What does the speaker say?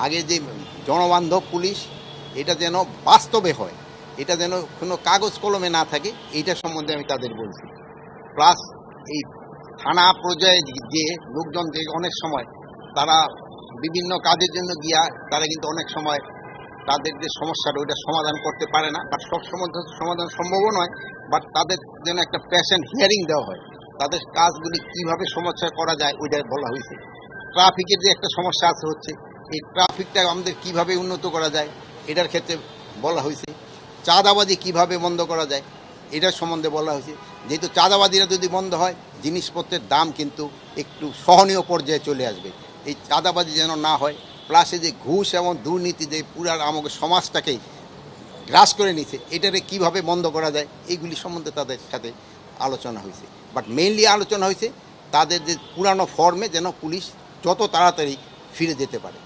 আগে যে জনবান্ধব পুলিশ এটা যেন বাস্তবে হয়, এটা যেন কোনো কাগজ কলমে না থাকে, এইটা সম্বন্ধে আমি তাদের বলছি। প্লাস এই থানা পর্যায়ে যে লোকজন যে অনেক সময় তারা বিভিন্ন কাজের জন্য গিয়া তারা কিন্তু অনেক সময় তাদের যে সমস্যাটা ওইটা সমাধান করতে পারে না, বাট সব সমাধান সম্ভবও নয়। বাট তাদের যেন একটা পেশেন্ট হিয়ারিং দেওয়া হয়, তাদের কাজগুলি কিভাবে সমস্যা করা যায় ওইটা বলা হয়েছে। ট্রাফিকের যে একটা সমস্যা আছে হচ্ছে, এই ট্রাফিকটা আমাদের কিভাবে উন্নত করা যায় এটার ক্ষেত্রে বলা হয়েছে। চাঁদাবাজি কিভাবে বন্ধ করা যায় এটার সম্বন্ধে বলা হয়েছে। যেহেতু চাঁদাবাজিরা যদি বন্ধ হয়, জিনিসপত্রের দাম কিন্তু একটু সহনীয় পর্যায়ে চলে আসবে। এই চাঁদাবাজি যেন না হয়, প্লাসে যে ঘুষ এবং দুর্নীতি যে পুরার আমাদের সমাজটাকেই গ্রাস করে নিছে, এটারে কিভাবে বন্ধ করা যায় এইগুলি সম্বন্ধে তাদের সাথে আলোচনা হয়েছে। বাট মেইনলি আলোচনা হয়েছে তাদের যে পুরানো ফর্মে যেন পুলিশ যত তাড়াতাড়ি ফিরে যেতে পারে।